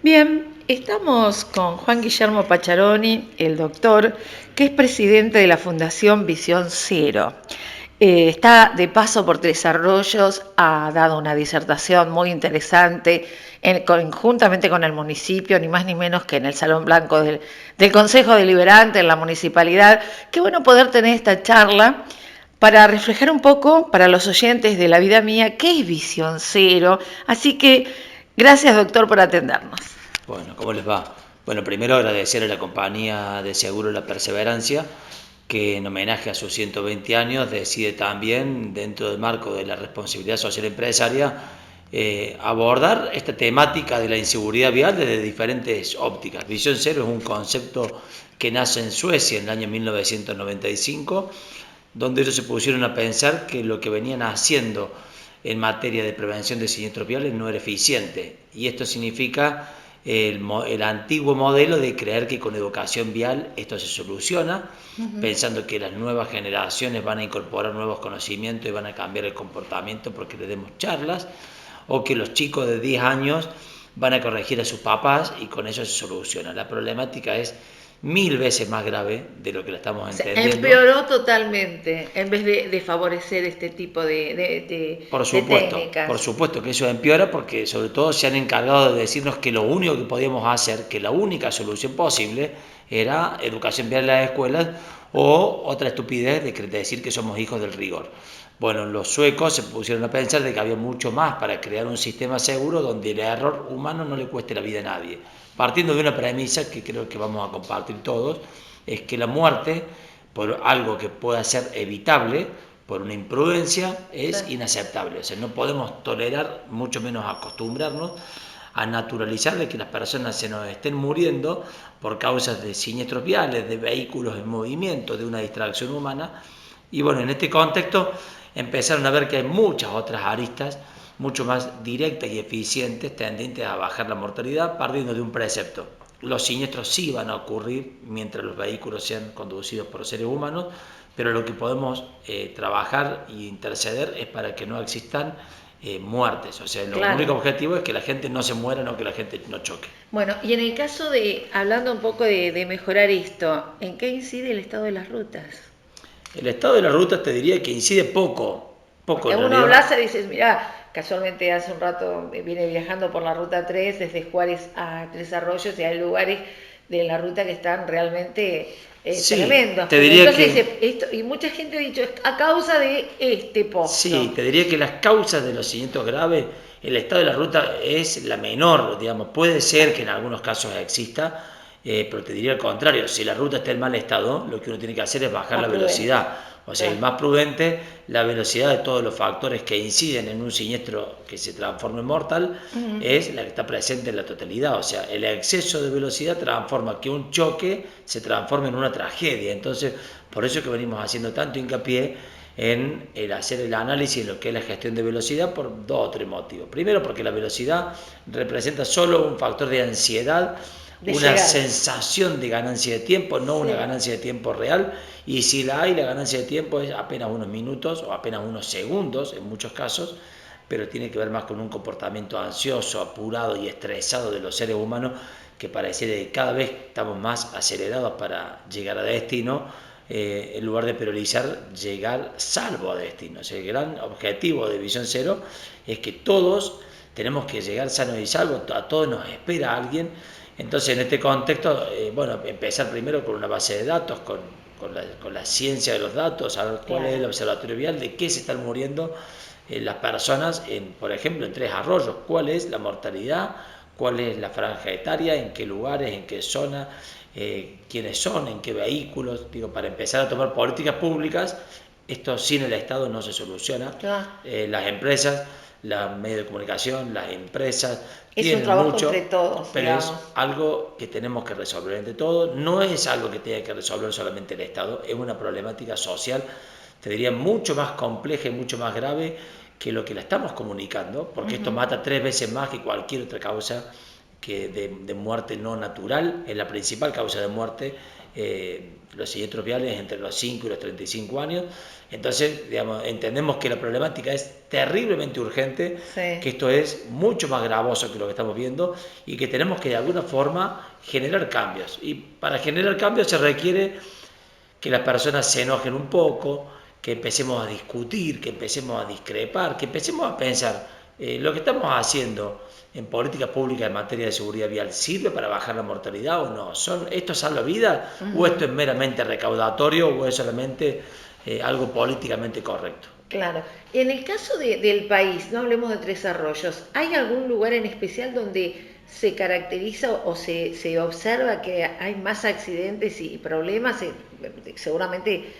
Bien, estamos con Juan Guillermo Pacharoni, el doctor, que es presidente de la Fundación Visión Cero. Está de paso por Tres Arroyos, ha dado una disertación muy interesante conjuntamente con el municipio, ni más ni menos que en el Salón Blanco del Consejo Deliberante, en la municipalidad. Qué bueno poder tener esta charla para reflejar un poco para los oyentes de La Vida Mía qué es Visión Cero. Así que gracias, doctor, por atendernos. Bueno, ¿cómo les va? Bueno, primero agradecer a la compañía de Seguro La Perseverancia, que en homenaje a sus 120 años decide también, dentro del marco de la responsabilidad social empresaria, abordar esta temática de la inseguridad vial desde diferentes ópticas. Visión Cero es un concepto que nace en Suecia en el año 1995, donde ellos se pusieron a pensar que lo que venían haciendo en materia de prevención de siniestros viales no era eficiente. Y esto significa el antiguo modelo de creer que con educación vial esto se soluciona, pensando que las nuevas generaciones van a incorporar nuevos conocimientos y van a cambiar el comportamiento porque le demos charlas, o que los chicos de 10 años van a corregir a sus papás y con eso se soluciona. La problemática es 1000 veces más grave de lo que la estamos entendiendo. Empeoró totalmente en vez de favorecer este tipo de técnicas. Por supuesto que eso empeora porque sobre todo se han encargado de decirnos que lo único que podíamos hacer, que la única solución posible era educación vial en las escuelas o otra estupidez de decir que somos hijos del rigor. Bueno, los suecos se pusieron a pensar de que había mucho más para crear un sistema seguro donde el error humano no le cueste la vida a nadie. Partiendo de una premisa que creo que vamos a compartir todos, es que la muerte, por algo que pueda ser evitable, por una imprudencia, es inaceptable. O sea, no podemos tolerar, mucho menos acostumbrarnos a naturalizar de que las personas se nos estén muriendo por causas de siniestros viales, de vehículos en movimiento, de una distracción humana. Y bueno, en este contexto empezaron a ver que hay muchas otras aristas mucho más directas y eficientes tendientes a bajar la mortalidad, partiendo de un precepto. Los siniestros sí van a ocurrir mientras los vehículos sean conducidos por seres humanos, pero lo que podemos trabajar e interceder es para que no existan muertes. O sea, el único objetivo es que la gente no se muera, no que la gente no choque. Bueno, y en el caso de, hablando un poco de mejorar esto, ¿en qué incide el estado de las rutas? El estado de las rutas te diría que incide poco Porque en uno realidad. habla y dices, mira, casualmente hace un rato viene viajando por la ruta 3 desde Juárez a Tres Arroyos y hay lugares de la ruta que están realmente Sí, tremendos. te diría Entonces que dice, esto, y mucha gente ha dicho, a causa de este pozo. sí, te diría que las causas de los siniestros graves, el estado de la ruta es la menor, digamos. Puede ser que en algunos casos exista, pero te diría al contrario. Si la ruta está en mal estado, lo que uno tiene que hacer es bajar la velocidad. O sea, es más prudente la velocidad de todos los factores que inciden en un siniestro que se transforme en mortal, es la que está presente en la totalidad. O sea, el exceso de velocidad transforma que un choque se transforme en una tragedia. Entonces, por eso es que venimos haciendo tanto hincapié en el hacer el análisis de lo que es la gestión de velocidad por dos o tres motivos. Primero, porque la velocidad representa solo un factor de ansiedad, una sensación de ganancia de tiempo, no una ganancia de tiempo real, y si la hay, la ganancia de tiempo es apenas unos minutos o apenas unos segundos en muchos casos, pero tiene que ver más con un comportamiento ansioso, apurado y estresado de los seres humanos, que pareciera que cada vez estamos más acelerados para llegar a destino, en lugar de priorizar llegar salvo a destino. O sea, el gran objetivo de Visión Cero es que todos tenemos que llegar sanos y salvos, a todos nos espera alguien. Entonces, en este contexto, bueno, empezar primero con una base de datos, con la ciencia de los datos, saber cuál es el observatorio vial, de qué se están muriendo las personas, por ejemplo, en Tres Arroyos, cuál es la mortalidad, cuál es la franja etaria, en qué lugares, en qué zona, quiénes son, en qué vehículos, digo, para empezar a tomar políticas públicas. Esto sin el Estado no se soluciona. Las empresas, los medios de comunicación, las empresas tienen mucho, entre todos, pero digamos, es algo que tenemos que resolver entre todos. No es algo que tenga que resolver solamente el Estado, es una problemática social, te diría, mucho más compleja y mucho más grave que lo que la estamos comunicando, porque esto mata 3 veces más que cualquier otra causa que de muerte no natural. Es la principal causa de muerte los siniestros viales entre los 5 y los 35 años. Entonces, digamos, entendemos que la problemática es terriblemente urgente, Sí. que esto es mucho más gravoso que lo que estamos viendo y que tenemos que de alguna forma generar cambios. Y para generar cambios se requiere que las personas se enojen un poco, que empecemos a discutir, que empecemos a discrepar, que empecemos a pensar, lo que estamos haciendo en políticas públicas en materia de seguridad vial, ¿sirve para bajar la mortalidad o no? ¿Esto salva vida o esto es meramente recaudatorio o es solamente algo políticamente correcto? Claro. En el caso del país, no hablemos de Tres Arroyos, ¿hay algún lugar en especial donde se caracteriza o se observa que hay más accidentes y problemas? Seguramente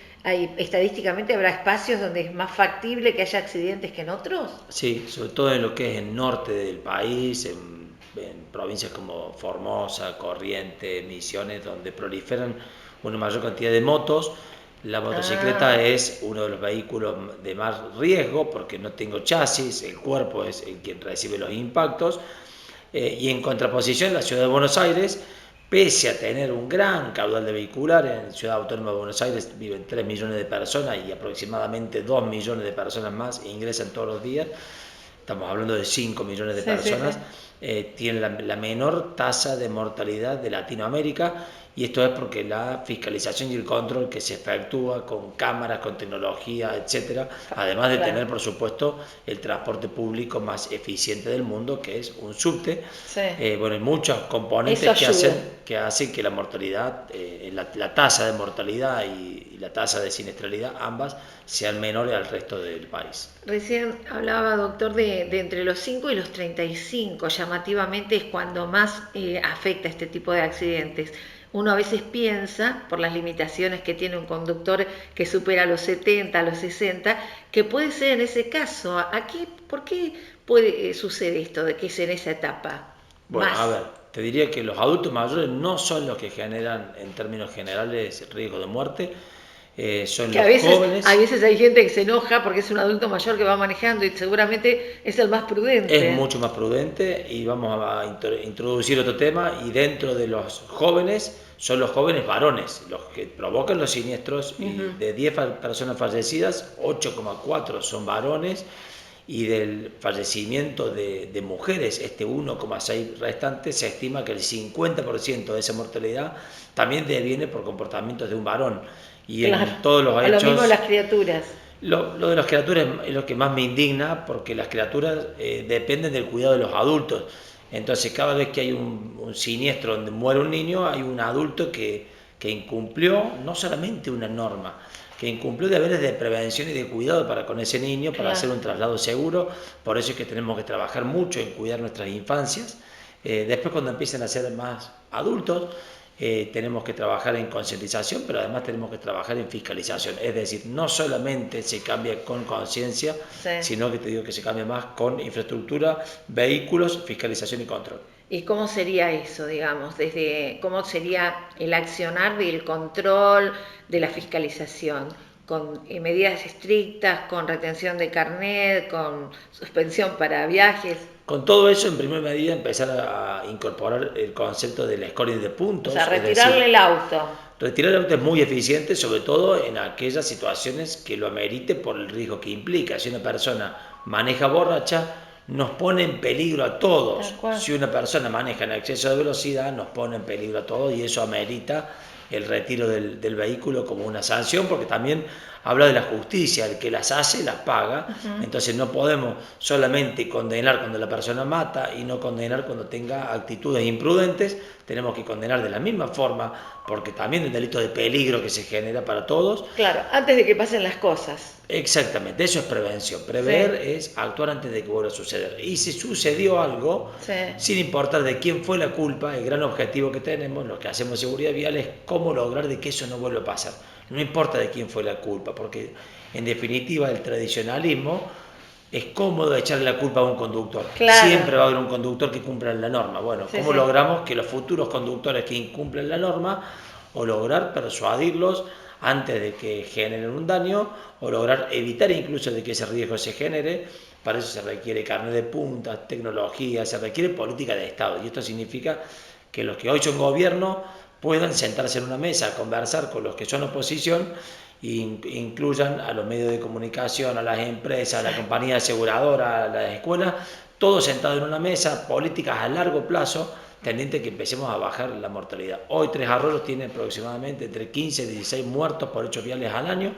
estadísticamente habrá espacios donde es más factible que haya accidentes que en otros. Sí, sobre todo en lo que es el norte del país, en provincias como Formosa, Corrientes, Misiones, donde proliferan una mayor cantidad de motos. La motocicleta es uno de los vehículos de más riesgo porque no tengo chasis, el cuerpo es el quien recibe los impactos. Y en contraposición, la ciudad de Buenos Aires, pese a tener un gran caudal de vehicular, en Ciudad Autónoma de Buenos Aires viven 3 millones de personas y aproximadamente 2 millones de personas más ingresan todos los días, estamos hablando de 5 millones de personas, tiene la menor tasa de mortalidad de Latinoamérica, y esto es porque la fiscalización y el control que se efectúa con cámaras, con tecnología, etcétera, además de tener, por supuesto, el transporte público más eficiente del mundo, que es un subte. Bueno, hay muchos componentes que hacen que la mortalidad, la tasa de mortalidad y la tasa de siniestralidad, ambas, sean menores al resto del país. Recién hablaba, doctor, de entre los 5 y los 35, llamativamente es cuando más afecta este tipo de accidentes. Uno a veces piensa, por las limitaciones que tiene un conductor que supera los 70, los 60, que puede ser en ese caso. ¿Por qué sucede esto de que es en esa etapa? Bueno, a ver, te diría que los adultos mayores no son los que generan, en términos generales, riesgo de muerte. Son que los jóvenes. A veces hay gente que se enoja porque es un adulto mayor que va manejando y seguramente es el más prudente. Es mucho más prudente, y vamos a introducir otro tema, y dentro de los jóvenes son los jóvenes varones los que provocan los siniestros, y de 10 personas fallecidas, 8,4 son varones, y del fallecimiento de mujeres, este 1,6 restante, se estima que el 50% de esa mortalidad también deviene por comportamientos de un varón. Y claro, en todos los hechos... Lo mismo las criaturas. Lo de las criaturas es lo que más me indigna, porque las criaturas dependen del cuidado de los adultos. Entonces, cada vez que hay un siniestro donde muere un niño, hay un adulto que incumplió no solamente una norma, que incumplió deberes de prevención y de cuidado para con ese niño, para hacer un traslado seguro. Por eso es que tenemos que trabajar mucho en cuidar nuestras infancias. Después, cuando empiecen a ser más adultos, tenemos que trabajar en concientización, pero además tenemos que trabajar en fiscalización. Es decir, no solamente se cambia con conciencia, sino que te digo que se cambia más con infraestructura, vehículos, fiscalización y control. ¿Y cómo sería eso, digamos? ¿Cómo sería el accionar del control, de la fiscalización? ¿Con medidas estrictas, con retención de carnet, con suspensión para viajes? Con todo eso, en primera medida, empezar a incorporar el concepto del scoring de puntos. O sea, retirarle el auto. Retirar el auto es muy eficiente, sobre todo en aquellas situaciones que lo amerite por el riesgo que implica. Si una persona maneja borracha, nos pone en peligro a todos. Si una persona maneja en exceso de velocidad, nos pone en peligro a todos, y eso amerita el retiro del vehículo como una sanción, porque también habla de la justicia, el que las hace las paga. Entonces no podemos solamente condenar cuando la persona mata y no condenar cuando tenga actitudes imprudentes. Tenemos que condenar de la misma forma, porque también el delito de peligro que se genera para todos. Claro, antes de que pasen las cosas. Exactamente, eso es prevención. Prever es actuar antes de que vuelva a suceder. Y si sucedió algo, sin importar de quién fue la culpa, el gran objetivo que tenemos, los que hacemos seguridad vial, es cómo lograr de que eso no vuelva a pasar. No importa de quién fue la culpa, porque en definitiva el tradicionalismo es cómodo echarle la culpa a un conductor. Claro. Siempre va a haber un conductor que cumpla la norma. Bueno, ¿cómo logramos que los futuros conductores que incumplen la norma, o lograr persuadirlos antes de que generen un daño, o lograr evitar incluso de que ese riesgo se genere? Para eso se requiere carnet de punta, tecnología, se requiere política de Estado, y esto significa que los que hoy son gobierno puedan sentarse en una mesa a conversar con los que son oposición e incluyan a los medios de comunicación, a las empresas, a la compañía aseguradora, a las escuelas, todos sentados en una mesa, políticas a largo plazo, tendiente a que empecemos a bajar la mortalidad. Hoy Tres Arroyos tiene aproximadamente entre 15 y 16 muertos por hechos viales al año.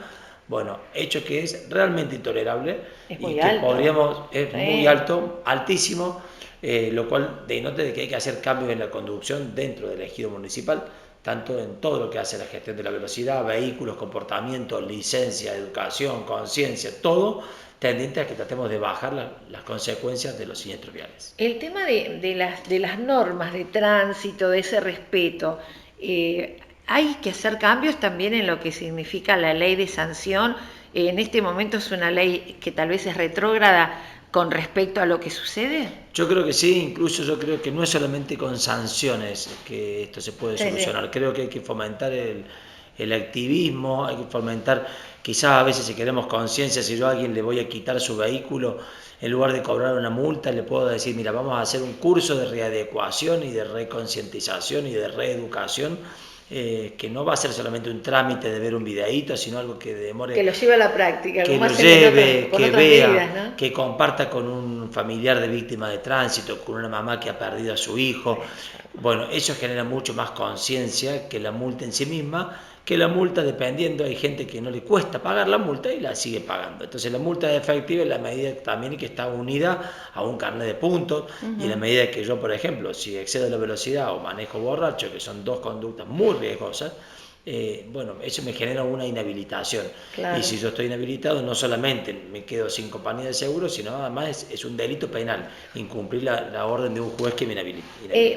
Bueno, hecho que es realmente intolerable Es y muy que alto. podríamos, es Sí. muy alto, altísimo, lo cual denota de que hay que hacer cambios en la conducción dentro del ejido municipal, tanto en todo lo que hace la gestión de la velocidad, vehículos, comportamientos, licencia, educación, conciencia, todo tendiente a que tratemos de bajar las consecuencias de los siniestros viales. El tema de las normas de tránsito, de ese respeto, hay que hacer cambios también en lo que significa la ley de sanción. En este momento es una ley que tal vez es retrógrada con respecto a lo que sucede. Yo creo que sí, incluso yo creo que no es solamente con sanciones que esto se puede solucionar, sí. Creo que hay que fomentar el activismo, hay que fomentar, quizás a veces si queremos conciencia, si yo a alguien le voy a quitar su vehículo, en lugar de cobrar una multa, le puedo decir, mira, vamos a hacer un curso de readecuación y de reconcientización y de reeducación, que no va a ser solamente un trámite de ver un videíto, sino algo que demore... Que lo lleve a la práctica, que como lo lleve, que vea, medidas, ¿no? Que comparta con un familiar de víctima de tránsito, con una mamá que ha perdido a su hijo. Bueno, eso genera mucho más conciencia que la multa en sí misma, que la multa dependiendo, hay gente que no le cuesta pagar la multa y la sigue pagando. Entonces la multa es efectiva en la medida también que está unida a un carnet de puntos, y en la medida que yo, por ejemplo, si excedo la velocidad o manejo borracho, que son dos conductas muy riesgosas, bueno, eso me genera una inhabilitación. Claro. Y si yo estoy inhabilitado, no solamente me quedo sin compañía de seguro, sino además es un delito penal incumplir la orden de un juez que me inhabilita.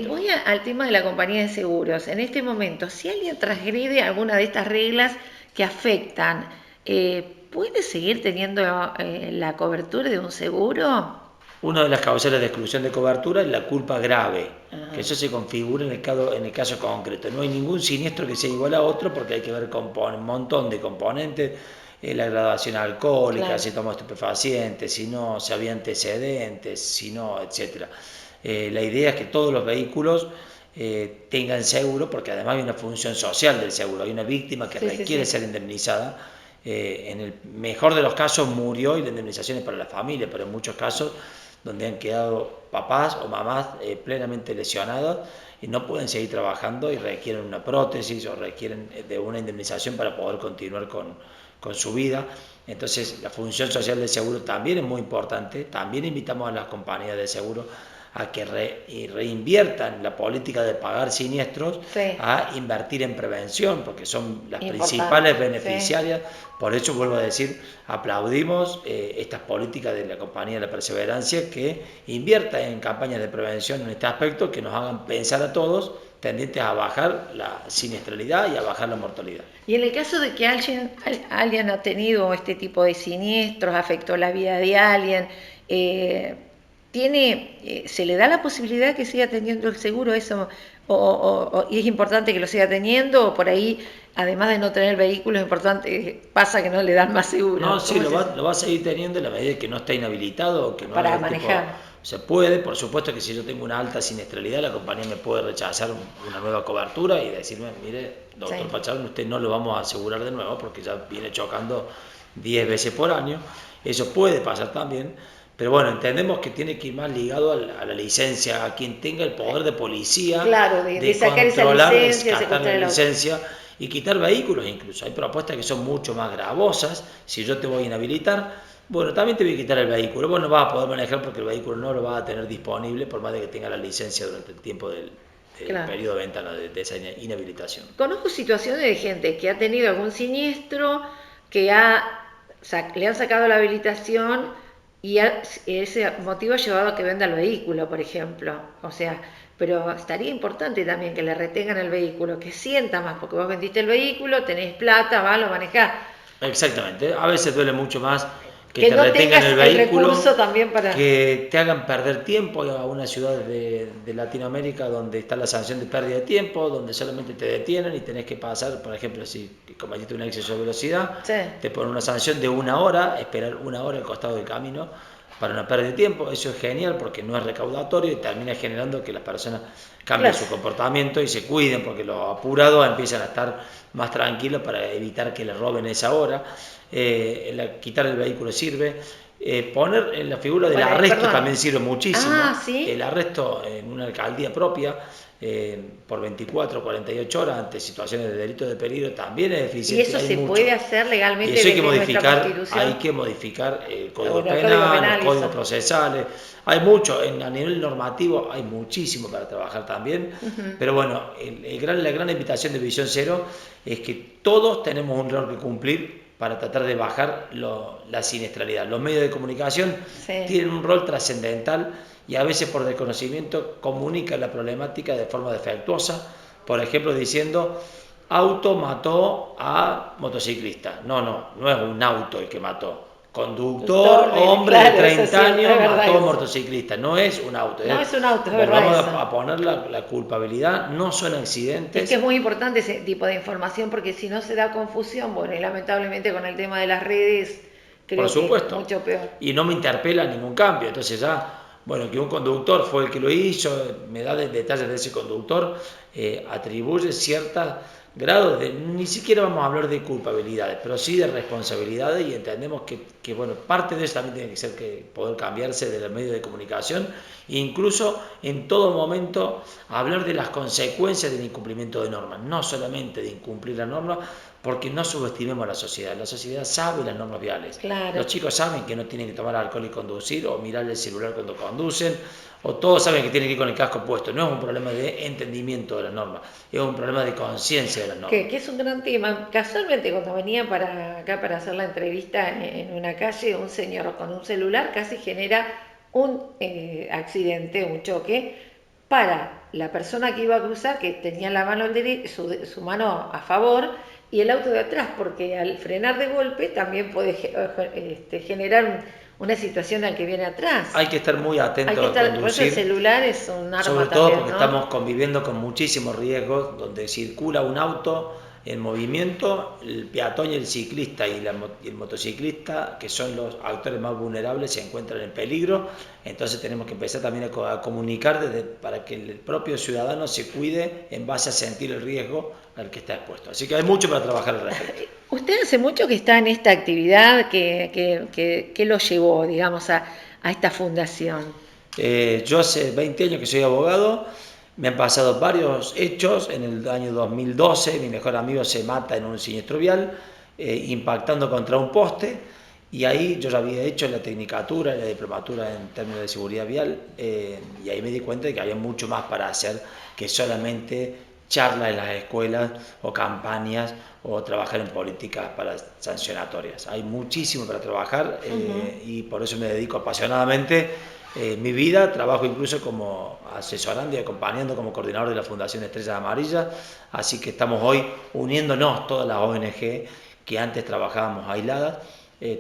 Voy al tema de la compañía de seguros. En este momento, si alguien transgrede alguna de estas reglas que afectan, ¿puede seguir teniendo la cobertura de un seguro? Una de las causales de exclusión de cobertura es la culpa grave, que eso se configura en el caso concreto. No hay ningún siniestro que sea igual a otro porque hay que ver un montón de componentes, la graduación alcohólica, claro, si toma estupefacientes, si no, si había antecedentes, si no, etc. La idea es que todos los vehículos tengan seguro, porque además hay una función social del seguro, hay una víctima que requiere ser indemnizada. En el mejor de los casos murió y la indemnización es para la familia, pero en muchos casos donde han quedado papás o mamás plenamente lesionados y no pueden seguir trabajando y requieren una prótesis o requieren de una indemnización para poder continuar con su vida. Entonces la función social del seguro también es muy importante. También invitamos a las compañías de seguro a que reinviertan la política de pagar siniestros, a invertir en prevención, porque son las principales beneficiarias. Por eso vuelvo a decir, aplaudimos estas políticas de la Compañía de la Perseverancia, que invierta en campañas de prevención en este aspecto, que nos hagan pensar a todos tendientes a bajar la siniestralidad y a bajar la mortalidad. Y en el caso de que alguien ha tenido este tipo de siniestros, afectó la vida de alguien, ¿se le da la posibilidad que siga teniendo el seguro eso? ¿Y es importante que lo siga teniendo? ¿O por ahí, además de no tener vehículo, es importante, pasa que no le dan más seguro? No, sí, lo va a seguir teniendo en la medida que no esté inhabilitado o que no para manejar. Se puede, por supuesto que si yo tengo una alta siniestralidad, la compañía me puede rechazar una nueva cobertura y decirme, mire, doctor Pacharón, usted no lo vamos a asegurar de nuevo porque ya viene chocando 10 veces por año. Eso puede pasar también. Pero bueno, entendemos que tiene que ir más ligado a la licencia, a quien tenga el poder de policía, claro, de sacar esa licencia, rescatar la licencia y quitar vehículos incluso. Hay propuestas que son mucho más gravosas. Si yo te voy a inhabilitar, bueno, también te voy a quitar el vehículo. Vos no vas a poder manejar porque el vehículo no lo vas a tener disponible por más de que tenga la licencia durante el tiempo del periodo de ventana de esa inhabilitación. Conozco situaciones de gente que ha tenido algún siniestro, que le han sacado la habilitación, y ese motivo ha llevado a que venda el vehículo, por ejemplo. O sea, pero estaría importante también que le retengan el vehículo, que sienta más, porque vos vendiste el vehículo, tenés plata, lo manejás. Exactamente, a veces duele mucho más que te no retengan el vehículo, también que te hagan perder tiempo a una ciudad de Latinoamérica donde está la sanción de pérdida de tiempo, donde solamente te detienen y tenés que pasar, por ejemplo, si cometiste un exceso de velocidad, te ponen una sanción de 1 hora, esperar 1 hora al costado del camino, para una pérdida de tiempo. Eso es genial porque no es recaudatorio y termina generando que las personas cambien su comportamiento y se cuiden, porque los apurados empiezan a estar más tranquilos para evitar que les roben esa hora. Quitar el vehículo sirve. Poner en la figura del arresto también sirve muchísimo. ¿Sí? El arresto en una alcaldía propia por 24 o 48 horas ante situaciones de delito de peligro también es eficiente. ¿Y eso se puede hacer legalmente? Y eso hay que modificar el Código Penal, los códigos procesales. Hay mucho, a nivel normativo hay muchísimo para trabajar también, pero bueno, la gran invitación de Visión Cero es que todos tenemos un rol que cumplir para tratar de bajar la siniestralidad. Los medios de comunicación tienen un rol trascendental y a veces por desconocimiento comunican la problemática de forma defectuosa, por ejemplo diciendo auto mató a motociclista. No es un auto el que mató. Conductor, hombre de 30 años mató a motociclista. No es un auto. No es un auto, es verdad. Vamos a poner la culpabilidad, no son accidentes. Es que es muy importante ese tipo de información porque si no se da confusión, bueno, y lamentablemente con el tema de las redes, creo que es mucho peor. Y no me interpela ningún cambio, entonces ya, bueno, que un conductor fue el que lo hizo, me da detalles de ese conductor, atribuye cierta grado de, ni siquiera vamos a hablar de culpabilidades, pero sí de responsabilidades y entendemos que bueno, parte de eso también tiene que ser que poder cambiarse de los medios de comunicación e incluso en todo momento hablar de las consecuencias del incumplimiento de normas, no solamente de incumplir la norma, porque no subestimemos a la sociedad sabe las normas viales, los chicos saben que no tienen que tomar alcohol y conducir o mirar el celular cuando conducen, o todos saben que tienen que ir con el casco puesto. No es un problema de entendimiento de las normas, es un problema de conciencia de las normas. Que es un gran tema. Casualmente cuando venía para acá para hacer la entrevista en una calle, un señor con un celular casi genera un accidente, un choque, para la persona que iba a cruzar, que tenía la mano su mano a favor, y el auto de atrás, porque al frenar de golpe también puede generar una situación al que viene atrás. Hay que estar muy atento a conducir. Por eso el celular es un arma sobre todo también, porque estamos conviviendo con muchísimos riesgos, donde circula un auto en movimiento, el peatón y el ciclista y el motociclista, que son los actores más vulnerables, se encuentran en peligro. Entonces tenemos que empezar también a comunicar para que el propio ciudadano se cuide en base a sentir el riesgo al que está expuesto. Así que hay mucho para trabajar al respecto. Usted hace mucho que está en esta actividad, que lo llevó, digamos, a esta fundación. Yo hace 20 años que soy abogado. Me han pasado varios hechos. En el año 2012 mi mejor amigo se mata en un siniestro vial, impactando contra un poste, y ahí yo ya había hecho la tecnicatura, la diplomatura en términos de seguridad vial, y ahí me di cuenta de que había mucho más para hacer que solamente charlas en las escuelas o campañas o trabajar en políticas sancionatorias. Hay muchísimo para trabajar y por eso me dedico apasionadamente mi vida. Trabajo incluso como asesorando y acompañando como coordinador de la Fundación Estrellas Amarillas, así que estamos hoy uniéndonos todas las ONG que antes trabajábamos aisladas,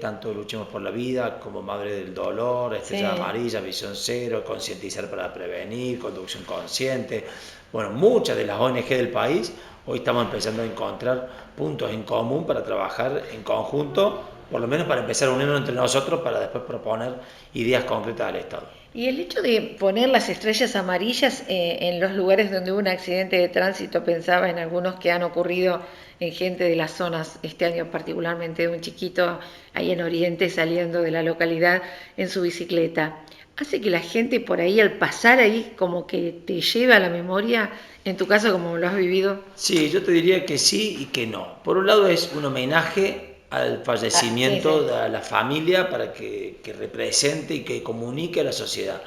tanto Luchemos por la Vida como Madre del Dolor, Estrellas Amarillas, Visión Cero, Concientizar para Prevenir, Conducción Consciente. Bueno, muchas de las ONG del país hoy estamos empezando a encontrar puntos en común para trabajar en conjunto, por lo menos para empezar a unirnos entre nosotros para después proponer ideas concretas al Estado. Y el hecho de poner las estrellas amarillas en los lugares donde hubo un accidente de tránsito, pensaba en algunos que han ocurrido en gente de las zonas, este año particularmente de un chiquito ahí en Oriente saliendo de la localidad en su bicicleta, hace que la gente por ahí al pasar ahí como que te lleva a la memoria, en tu caso como lo has vivido. Sí, yo te diría que sí y que no. Por un lado es un homenaje al fallecimiento de la familia para que represente y que comunique a la sociedad.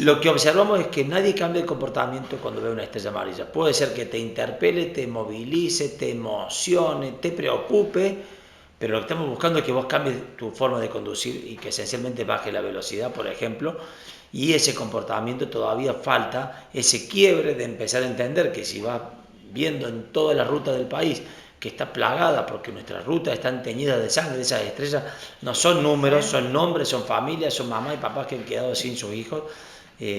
Lo que observamos es que nadie cambia el comportamiento cuando ve una estrella amarilla. Puede ser que te interpele, te movilice, te emocione, te preocupe, pero lo que estamos buscando es que vos cambies tu forma de conducir y que esencialmente baje la velocidad, por ejemplo, y ese comportamiento todavía falta, ese quiebre de empezar a entender que si vas viendo en toda la ruta del país que está plagada porque nuestras rutas están teñidas de sangre, esas estrellas no son números, son nombres, son familias, son mamás y papás que han quedado sin sus hijos,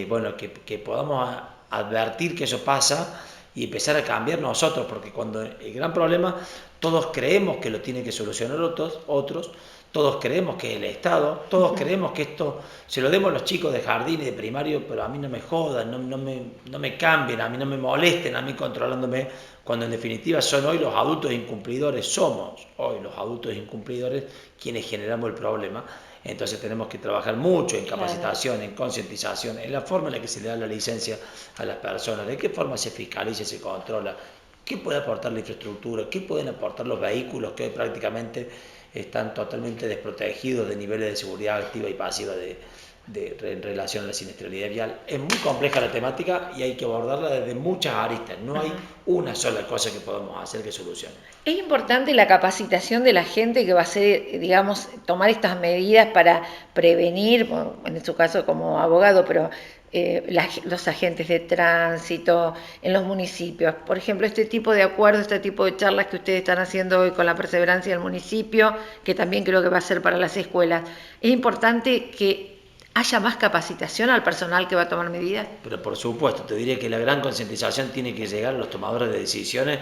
bueno, que podamos advertir que eso pasa y empezar a cambiar nosotros, porque cuando el gran problema todos creemos que lo tienen que solucionar otros, todos creemos que es el Estado, todos creemos que esto se lo demos a los chicos de jardín y de primario, pero a mí no me jodan, no me cambien, a mí no me molesten, a mí controlándome, cuando en definitiva son hoy los adultos incumplidores, somos hoy los adultos incumplidores quienes generamos el problema. Entonces tenemos que trabajar mucho en capacitación, en concientización, en la forma en la que se le da la licencia a las personas, de qué forma se fiscaliza y se controla, qué puede aportar la infraestructura, qué pueden aportar los vehículos que hoy prácticamente están totalmente desprotegidos de niveles de seguridad activa y pasiva en relación a la siniestralidad vial. Es muy compleja la temática y hay que abordarla desde muchas aristas. No hay una sola cosa que podamos hacer que solucione. Es importante la capacitación de la gente que va a hacer, digamos, tomar estas medidas para prevenir, bueno, en su caso como abogado, pero los agentes de tránsito en los municipios. Por ejemplo, este tipo de acuerdos, este tipo de charlas que ustedes están haciendo hoy con la perseverancia del municipio, que también creo que va a ser para las escuelas. Es importante que haya más capacitación al personal que va a tomar medidas. Pero por supuesto, te diría que la gran concientización tiene que llegar a los tomadores de decisiones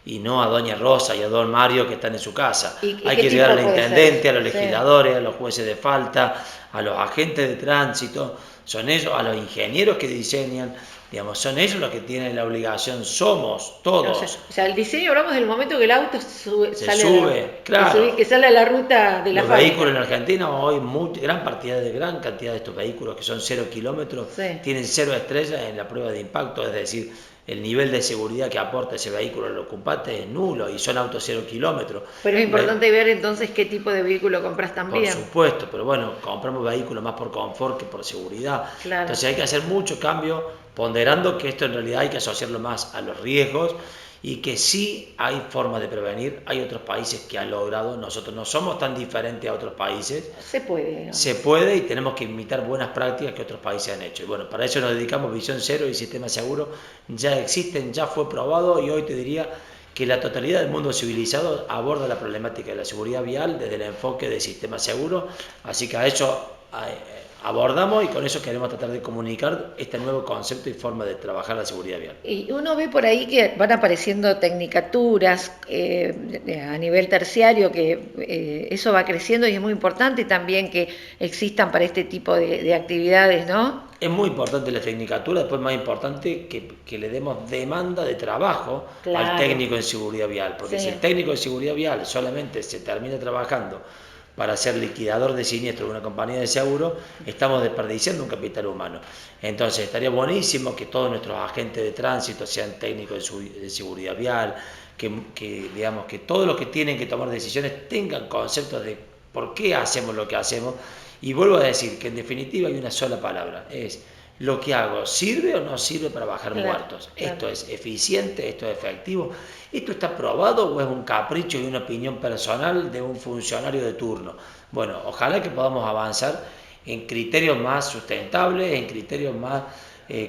y no a doña Rosa y a don Mario que están en su casa. Hay que llegar al intendente, a los legisladores, a los jueces de falta, a los agentes de tránsito, son ellos, a los ingenieros que diseñan, digamos, son ellos los que tienen la obligación, somos todos. O sea, el diseño, hablamos del momento que el auto sube, claro. Que sale a la ruta de la Los vehículos en Argentina hoy, gran cantidad de estos vehículos que son 0 kilómetros, tienen 0 estrellas en la prueba de impacto, es decir, el nivel de seguridad que aporta ese vehículo al ocupante es nulo y son autos 0 kilómetros. Pero es importante ver entonces qué tipo de vehículo compras también. Por supuesto, pero bueno, compramos vehículos más por confort que por seguridad. Claro. Entonces hay que hacer mucho cambio, ponderando que esto en realidad hay que asociarlo más a los riesgos y que sí hay formas de prevenir. Hay otros países que han logrado, nosotros no somos tan diferentes a otros países. Se puede. ¿No? Se puede y tenemos que imitar buenas prácticas que otros países han hecho. Y bueno, para eso nos dedicamos. Visión Cero y Sistema Seguro ya existen, ya fue probado y hoy te diría que la totalidad del mundo civilizado aborda la problemática de la seguridad vial desde el enfoque de sistema seguro. Así que a eso abordamos y con eso queremos tratar de comunicar este nuevo concepto y forma de trabajar la seguridad vial. Y uno ve por ahí que van apareciendo tecnicaturas a nivel terciario, que eso va creciendo y es muy importante también que existan para este tipo de actividades, ¿no? Es muy importante la tecnicatura, después más importante que le demos demanda de trabajo al técnico en seguridad vial, porque si el técnico en seguridad vial solamente se termina trabajando para ser liquidador de siniestro de una compañía de seguro, estamos desperdiciando un capital humano. Entonces estaría buenísimo que todos nuestros agentes de tránsito sean técnicos de seguridad vial, digamos que todos los que tienen que tomar decisiones tengan conceptos de por qué hacemos lo que hacemos. Y vuelvo a decir que en definitiva hay una sola palabra, es lo que hago, ¿sirve o no sirve para bajar muertos? Claro. ¿Esto es eficiente? ¿Esto es efectivo? ¿Esto está probado o es un capricho y una opinión personal de un funcionario de turno? Bueno, ojalá que podamos avanzar en criterios más sustentables, en criterios más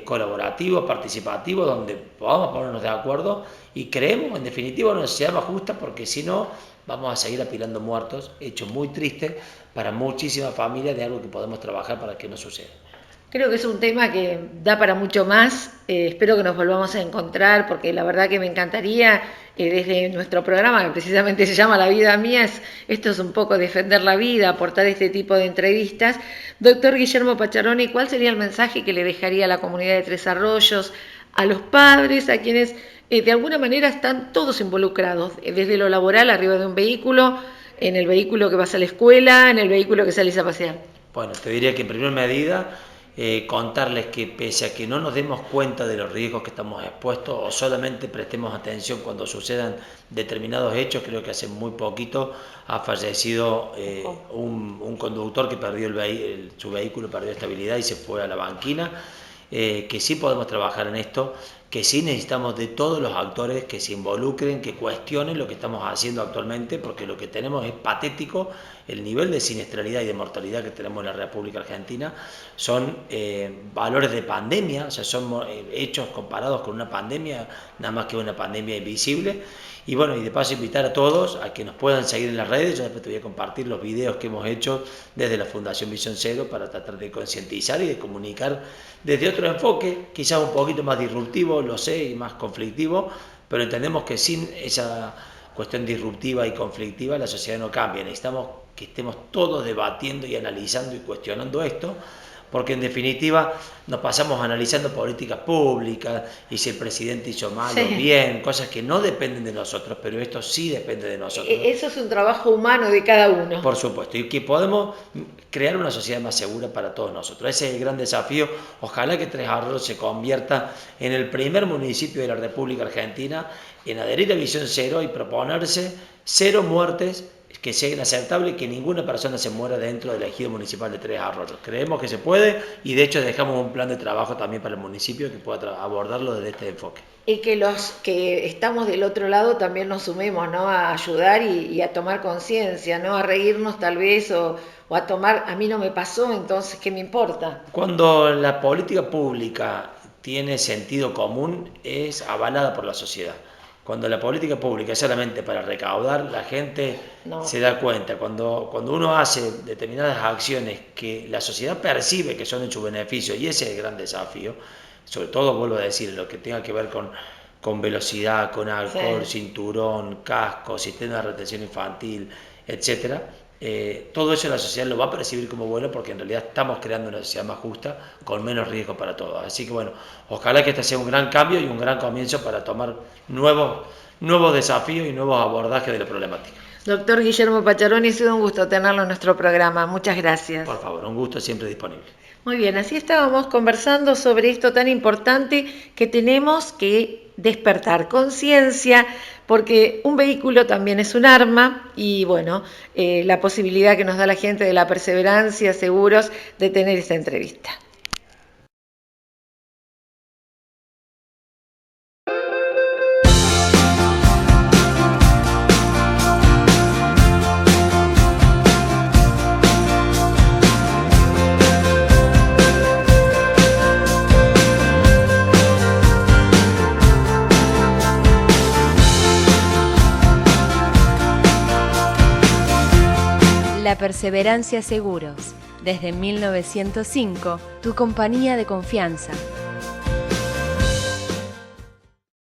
colaborativos, participativos, donde podamos ponernos de acuerdo y creemos en definitiva una sociedad más justa, porque si no vamos a seguir apilando muertos, hecho muy triste para muchísimas familias de algo que podemos trabajar para que no suceda. Creo que es un tema que da para mucho más, espero que nos volvamos a encontrar, porque la verdad que me encantaría, desde nuestro programa, que precisamente se llama La Vida Mía, esto es un poco defender la vida, aportar este tipo de entrevistas. Doctor Guillermo Pacharoni, ¿cuál sería el mensaje que le dejaría a la comunidad de Tres Arroyos, a los padres, a quienes de alguna manera están todos involucrados, desde lo laboral, arriba de un vehículo, en el vehículo que vas a la escuela, en el vehículo que salís a pasear? Bueno, te diría que en primera medida contarles que pese a que no nos demos cuenta de los riesgos que estamos expuestos o solamente prestemos atención cuando sucedan determinados hechos, creo que hace muy poquito ha fallecido un conductor que perdió su vehículo, perdió estabilidad y se fue a la banquina, que sí podemos trabajar en esto, que sí necesitamos de todos los actores que se involucren, que cuestionen lo que estamos haciendo actualmente, porque lo que tenemos es patético. El nivel de siniestralidad y de mortalidad que tenemos en la República Argentina son valores de pandemia, o sea, son hechos comparados con una pandemia, nada más que una pandemia invisible. Y bueno, y de paso invitar a todos a que nos puedan seguir en las redes. Yo después te voy a compartir los videos que hemos hecho desde la Fundación Visión Cero para tratar de concientizar y de comunicar desde otro enfoque, quizás un poquito más disruptivo, lo sé, y más conflictivo, pero entendemos que sin esa cuestión disruptiva y conflictiva la sociedad no cambia. Necesitamos que estemos todos debatiendo y analizando y cuestionando esto, porque en definitiva nos pasamos analizando políticas públicas y si el presidente hizo mal o bien, cosas que no dependen de nosotros, pero esto sí depende de nosotros. Eso es un trabajo humano de cada uno. Por supuesto, y que podemos crear una sociedad más segura para todos nosotros. Ese es el gran desafío. Ojalá que Tres Arroyos se convierta en el primer municipio de la República Argentina en adherir a Visión Cero y proponerse 0 muertes, que sea inaceptable que ninguna persona se muera dentro del ejido municipal de Tres Arroyos. Creemos que se puede y de hecho dejamos un plan de trabajo también para el municipio que pueda abordarlo desde este enfoque. Y que los que estamos del otro lado también nos sumemos, ¿no? A ayudar y a tomar conciencia, ¿no? A reírnos tal vez o a tomar, a mí no me pasó, entonces, ¿qué me importa? Cuando la política pública tiene sentido común, es avalada por la sociedad. Cuando la política pública es solamente para recaudar, la gente se da cuenta. Cuando uno hace determinadas acciones que la sociedad percibe que son en su beneficio, y ese es el gran desafío, sobre todo, vuelvo a decir, lo que tenga que ver con velocidad, con alcohol, cinturón, casco, sistema de retención infantil, etcétera. Todo eso la sociedad lo va a percibir como bueno porque en realidad estamos creando una sociedad más justa con menos riesgo para todos. Así que bueno, ojalá que este sea un gran cambio y un gran comienzo para tomar nuevos desafíos y nuevos abordajes de la problemática. Doctor Guillermo Pacharoni, ha sido un gusto tenerlo en nuestro programa. Muchas gracias. Por favor, un gusto siempre disponible. Muy bien, así estábamos conversando sobre esto tan importante que tenemos que despertar conciencia, porque un vehículo también es un arma y bueno, la posibilidad que nos da la gente de la Perseverancia Seguros de tener esta entrevista. La Perseverancia Seguros, desde 1905, tu compañía de confianza.